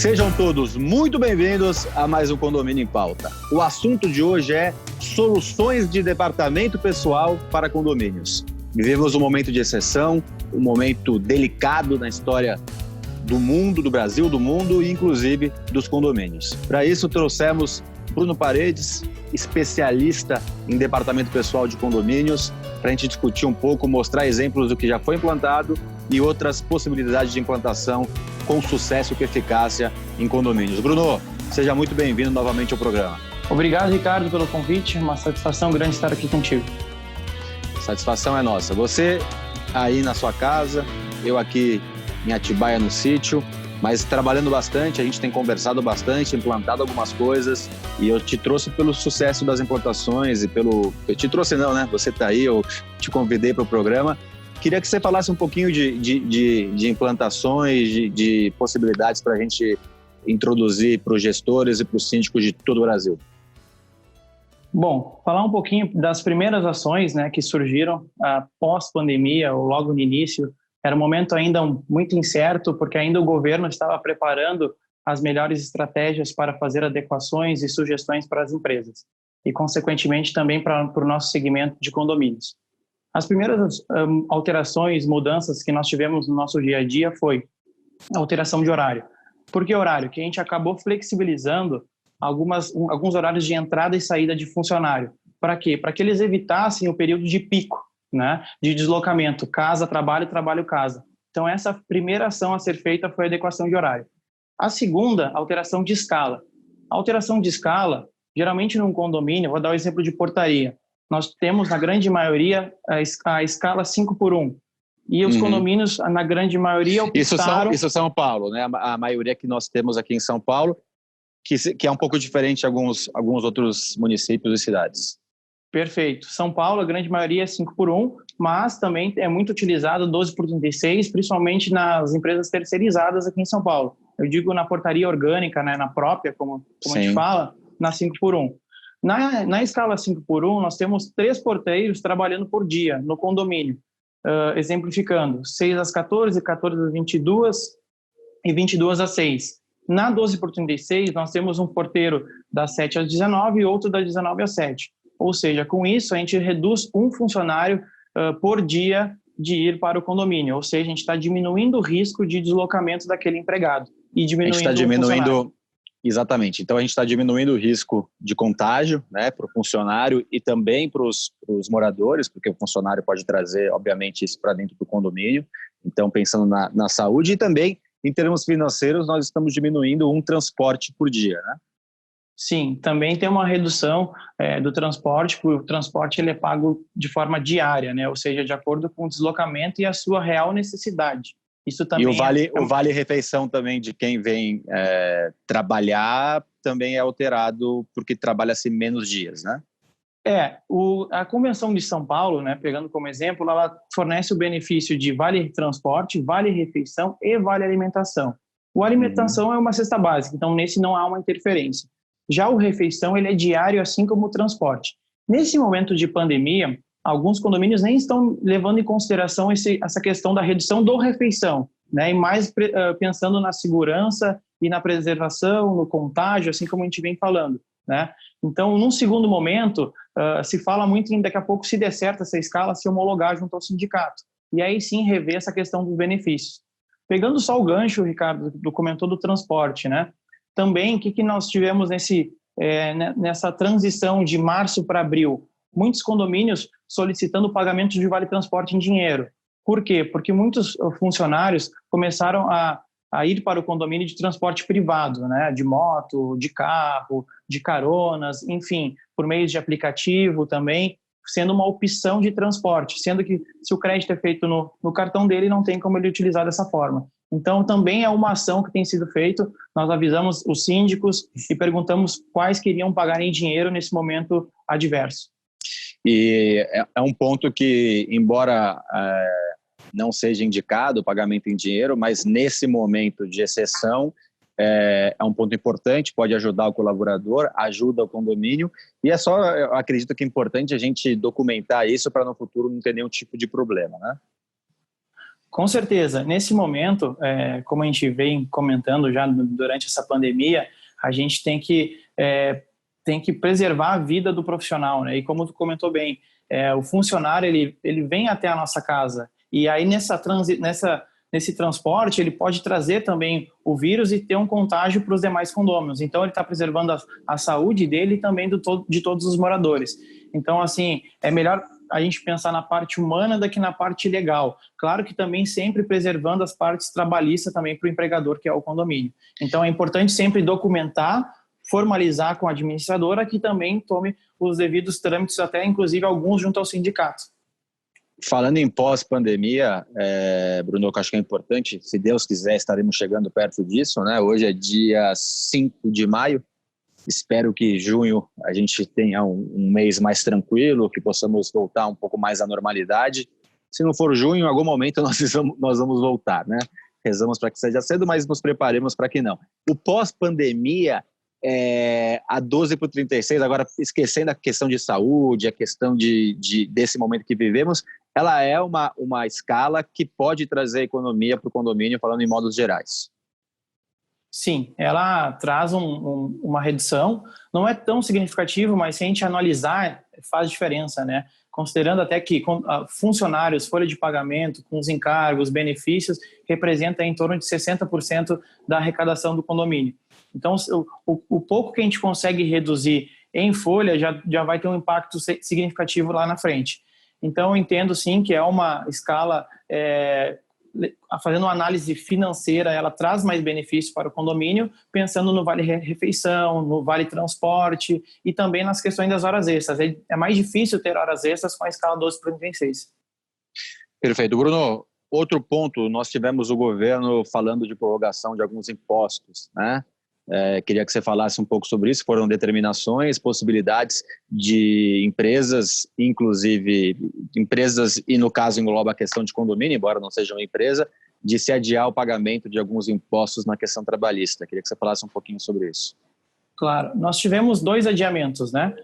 Sejam todos muito bem-vindos a mais um Condomínio em Pauta. O assunto de hoje é soluções de departamento pessoal para condomínios. Vivemos um momento de exceção, um momento delicado na história do mundo, do Brasil, do mundo e inclusive dos condomínios. Para isso trouxemos Bruno Paredes, especialista em departamento pessoal de condomínios, para a gente discutir um pouco, mostrar exemplos do que já foi implantado e outras possibilidades de implantação com sucesso e com eficácia em condomínios. Bruno, seja muito bem-vindo novamente ao programa. Obrigado, Ricardo, pelo convite. Uma satisfação grande estar aqui contigo. Satisfação é nossa. Você aí na sua casa, eu aqui em Atibaia no sítio, mas trabalhando bastante, a gente tem conversado bastante, implantado algumas coisas e eu te trouxe pelo sucesso das implantações e pelo... Eu te trouxe não, né? Você está aí, eu te convidei para o programa. Queria que você falasse um pouquinho de implantações, de possibilidades para a gente introduzir para os gestores e para os síndicos de todo o Brasil. Bom, falar um pouquinho das primeiras ações, né, que surgiram pós-pandemia ou logo no início. Era um momento ainda muito incerto, porque ainda o governo estava preparando as melhores estratégias para fazer adequações e sugestões para as empresas e, consequentemente, também para o nosso segmento de condomínios. As primeiras alterações, mudanças que nós tivemos no nosso dia a dia foi a alteração de horário. Por que horário? Que a gente acabou flexibilizando alguns horários de entrada e saída de funcionário. Para quê? Para que eles evitassem o período de pico, né, de deslocamento, casa, trabalho, trabalho, casa. Então, essa primeira ação a ser feita foi a adequação de horário. A segunda, alteração de escala. A alteração de escala, geralmente num condomínio, vou dar o exemplo de portaria, nós temos, na grande maioria, a escala 5x1. E os condomínios, na grande maioria, optaram... Isso é São Paulo, né? A maioria que nós temos aqui em São Paulo, que é um pouco diferente de alguns outros municípios e cidades. Perfeito. São Paulo, a grande maioria é 5x1, mas também é muito utilizado 12x36, principalmente nas empresas terceirizadas aqui em São Paulo. Eu digo na portaria orgânica, né, na própria, como a gente fala, na 5x1. Na escala 5x1, nós temos 3 porteiros trabalhando por dia no condomínio, exemplificando, 6 às 14, 14 às 22 e 22 às 6. Na 12x36, nós temos um porteiro das 7 às 19 e outro das 19 às 7. Ou seja, com isso, a gente reduz um funcionário por dia de ir para o condomínio. Ou seja, a gente está diminuindo o risco de deslocamento daquele empregado. E diminuindo o funcionário. Exatamente. Então, a gente está diminuindo o risco de contágio, né, para o funcionário e também para os moradores, porque o funcionário pode trazer, obviamente, isso para dentro do condomínio. Então, pensando na saúde e também, em termos financeiros, nós estamos diminuindo um transporte por dia, né? Sim, também tem uma redução do transporte, porque o transporte ele é pago de forma diária, né? Ou seja, de acordo com o deslocamento e a sua real necessidade. Isso também o vale-refeição também de quem vem trabalhar também é alterado porque trabalha-se menos dias, né? A Convenção de São Paulo, né, pegando como exemplo, ela fornece o benefício de vale-transporte, vale-refeição e vale-alimentação. O alimentação é uma cesta básica, então nesse não há uma interferência. Já o refeição, ele é diário, assim como o transporte. Nesse momento de pandemia, alguns condomínios nem estão levando em consideração essa questão da redução do refeição, né? E mais pensando na segurança e na preservação, no contágio, assim como a gente vem falando, né? Então, num segundo momento, se fala muito em, daqui a pouco, se der certo essa escala, se homologar junto ao sindicato. E aí sim rever essa questão dos benefícios. Pegando só o gancho, Ricardo, do comentou do transporte, né? Também, o que nós tivemos nessa transição de março para abril? Muitos condomínios solicitando o pagamento de vale-transporte em dinheiro. Por quê? Porque muitos funcionários começaram a ir para o condomínio de transporte privado, né? De moto, de carro, de caronas, enfim, por meio de aplicativo também, sendo uma opção de transporte, sendo que se o crédito é feito no cartão dele, não tem como ele utilizar dessa forma. Então, também é uma ação que tem sido feita. Nós avisamos os síndicos e perguntamos quais queriam pagar em dinheiro nesse momento adverso. E é um ponto que, embora não seja indicado o pagamento em dinheiro, mas nesse momento de exceção, é um ponto importante, pode ajudar o colaborador, ajuda o condomínio, e eu acredito que é importante a gente documentar isso para no futuro não ter nenhum tipo de problema, né? Com certeza. Nesse momento, como a gente vem comentando já durante essa pandemia, a gente tem que preservar a vida do profissional, né? E como tu comentou bem, o funcionário ele vem até a nossa casa e aí nesse transporte ele pode trazer também o vírus e ter um contágio para os demais condôminos. Então ele está preservando a saúde dele e também de todos os moradores. Então, assim, é melhor a gente pensar na parte humana do que na parte legal. Claro que também sempre preservando as partes trabalhistas também para o empregador, que é o condomínio. Então é importante sempre documentar, formalizar com a administradora, que também tome os devidos trâmites, até inclusive alguns junto ao sindicato. Falando em pós-pandemia, Bruno, que eu acho que é importante, se Deus quiser, estaremos chegando perto disso, né? Hoje é dia 5 de maio, espero que junho a gente tenha um mês mais tranquilo, que possamos voltar um pouco mais à normalidade. Se não for junho, em algum momento nós vamos voltar, né? Rezamos para que seja cedo, mas nos preparemos para que não. O pós-pandemia, a 12 para o 36, agora esquecendo a questão de saúde, a questão desse momento que vivemos, ela é uma escala que pode trazer economia para o condomínio, falando em modos gerais. Sim, ela traz uma redução, não é tão significativo, mas se a gente analisar, faz diferença, né? Considerando até que funcionários, folha de pagamento, com os encargos, benefícios, representa em torno de 60% da arrecadação do condomínio. Então, o pouco que a gente consegue reduzir em folha já vai ter um impacto significativo lá na frente. Então, eu entendo sim que é uma escala, fazendo uma análise financeira, ela traz mais benefícios para o condomínio, pensando no vale refeição, no vale transporte e também nas questões das horas extras. É mais difícil ter horas extras com a escala 12 para 36. Perfeito. Bruno, outro ponto, nós tivemos o governo falando de prorrogação de alguns impostos, né? Queria que você falasse um pouco sobre isso. Foram determinações, possibilidades de empresas, inclusive empresas, e no caso engloba a questão de condomínio, embora não seja uma empresa, de se adiar o pagamento de alguns impostos na questão trabalhista. Queria que você falasse um pouquinho sobre isso. Claro, nós tivemos 2 adiamentos, né?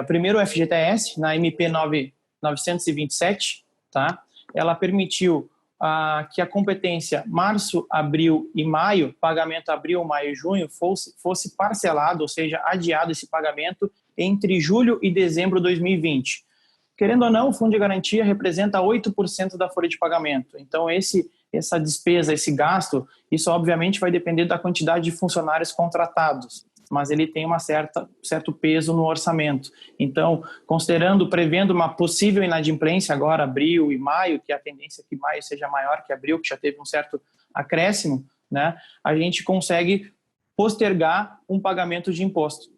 Primeiro o FGTS, na MP 927, tá? Ela permitiu que a competência março, abril e maio, pagamento abril, maio e junho, fosse parcelado, ou seja, adiado esse pagamento entre julho e dezembro de 2020. Querendo ou não, o Fundo de Garantia representa 8% da folha de pagamento. Então, essa despesa, esse gasto, isso obviamente vai depender da quantidade de funcionários contratados, mas ele tem certo peso no orçamento. Então, prevendo uma possível inadimplência agora, abril e maio, que a tendência é que maio seja maior que abril, que já teve um certo acréscimo, né, a gente consegue postergar um pagamento de imposto.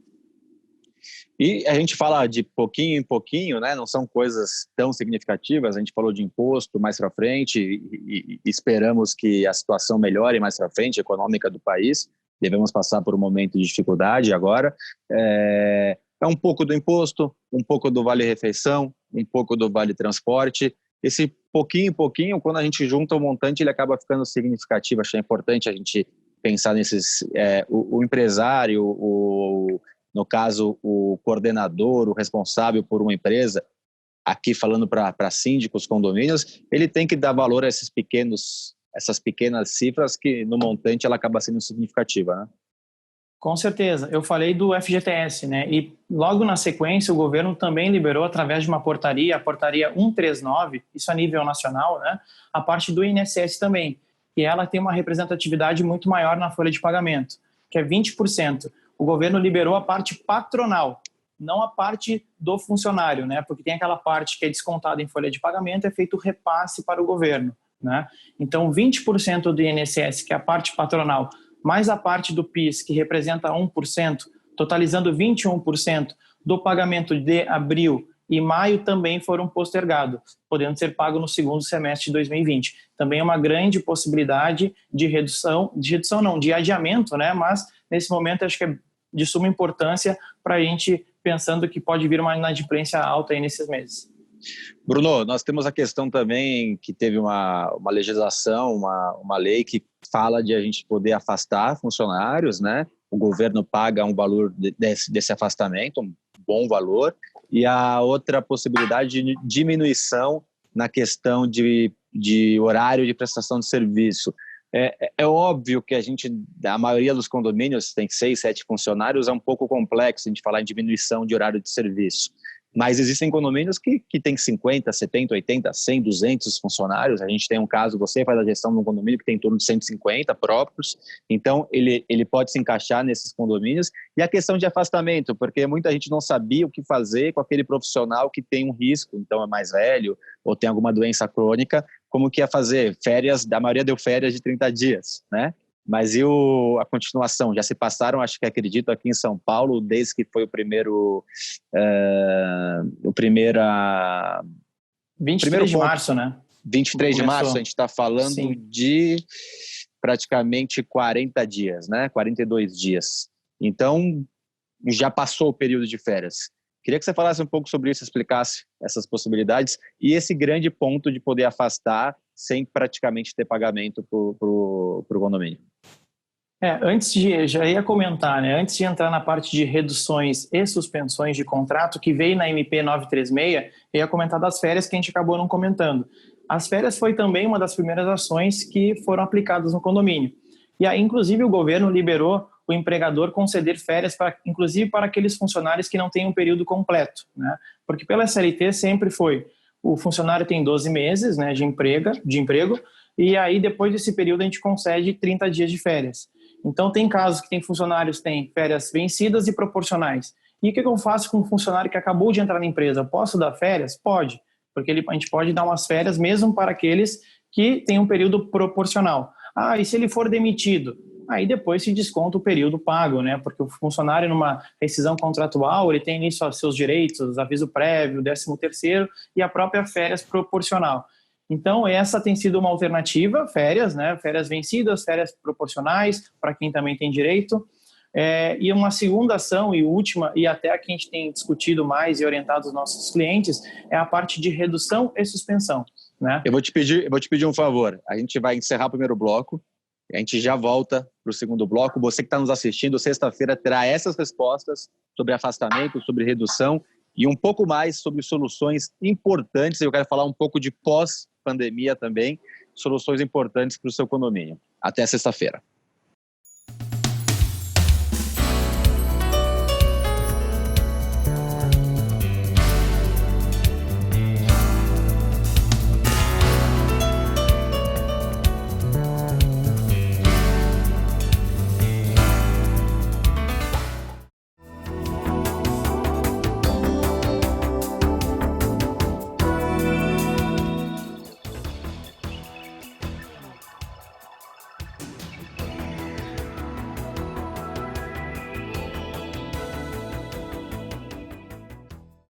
E a gente fala de pouquinho em pouquinho, né? Não são coisas tão significativas. A gente falou de imposto mais para frente e esperamos que a situação melhore mais para frente, econômica do país. Devemos passar por um momento de dificuldade agora. É um pouco do imposto, um pouco do vale-refeição, um pouco do vale-transporte. Esse pouquinho em pouquinho, quando a gente junta o montante, ele acaba ficando significativo. Achei importante a gente pensar nesses... o empresário, no caso, o coordenador, o responsável por uma empresa, aqui falando para síndicos, condomínios, ele tem que dar valor a essas pequenas cifras que no montante ela acaba sendo significativa, né? Com certeza. Eu falei do FGTS, né? E logo na sequência o governo também liberou através de uma portaria, a portaria 139, isso a nível nacional, né? A parte do INSS também, e ela tem uma representatividade muito maior na folha de pagamento, que é 20%. O governo liberou a parte patronal, não a parte do funcionário, né? Porque tem aquela parte que é descontada em folha de pagamento, é feito repasse para o governo, né? Então, 20% do INSS, que é a parte patronal, mais a parte do PIS, que representa 1%, totalizando 21% do pagamento de abril e maio também foram postergados, podendo ser pago no segundo semestre de 2020. Também é uma grande possibilidade de de adiamento, né? Mas nesse momento acho que é de suma importância para a gente pensando que pode vir uma inadimplência alta aí nesses meses. Bruno, nós temos a questão também que teve uma legislação, uma lei que fala de a gente poder afastar funcionários, né? O governo paga um valor desse afastamento, um bom valor, e a outra possibilidade de diminuição na questão de de horário de prestação de serviço. É óbvio que a maioria dos condomínios tem 6, 7 funcionários, é um pouco complexo a gente falar em diminuição de horário de serviço. Mas existem condomínios que tem 50, 70, 80, 100, 200 funcionários. A gente tem um caso, você faz a gestão de um condomínio que tem em torno de 150 próprios. Então, ele pode se encaixar nesses condomínios. E a questão de afastamento, porque muita gente não sabia o que fazer com aquele profissional que tem um risco, então é mais velho ou tem alguma doença crônica, como que ia fazer? Férias, a maioria deu férias de 30 dias, né? Mas e a continuação? Já se passaram, acho que acredito, aqui em São Paulo, desde que foi o primeiro 23 de março, né? 23 de março, a gente está falando Sim. de praticamente 40 dias, né? 42 dias. Então, já passou o período de férias. Queria que você falasse um pouco sobre isso, explicasse essas possibilidades e esse grande ponto de poder afastar sem praticamente ter pagamento para o condomínio. Já ia comentar, né? Antes de entrar na parte de reduções e suspensões de contrato, que veio na MP 936, eu ia comentar das férias que a gente acabou não comentando. As férias foi também uma das primeiras ações que foram aplicadas no condomínio. E aí, inclusive, o governo liberou o empregador conceder férias, inclusive para aqueles funcionários que não têm um período completo, né? Porque pela CLT sempre foi, o funcionário tem 12 meses, né, de emprego, e aí depois desse período a gente concede 30 dias de férias. Então tem casos que tem funcionários que têm férias vencidas e proporcionais. E o que eu faço com um funcionário que acabou de entrar na empresa? Posso dar férias? Pode, porque a gente pode dar umas férias mesmo para aqueles que têm um período proporcional. E se ele for demitido? Aí depois se desconta o período pago, né? Porque o funcionário numa rescisão contratual, ele tem isso aos seus direitos, aviso prévio, 13º e a própria férias proporcional. Então essa tem sido uma alternativa, férias, né? Férias vencidas, férias proporcionais, para quem também tem direito. E uma segunda ação e última, e até a que a gente tem discutido mais e orientado os nossos clientes, é a parte de redução e suspensão, né? Eu vou te pedir um favor. A gente vai encerrar o primeiro bloco. A gente já volta para o segundo bloco. Você que está nos assistindo, sexta-feira terá essas respostas sobre afastamento, sobre redução e um pouco mais sobre soluções importantes. Eu quero falar um pouco de pós-pandemia também, soluções importantes para o seu condomínio. Até sexta-feira.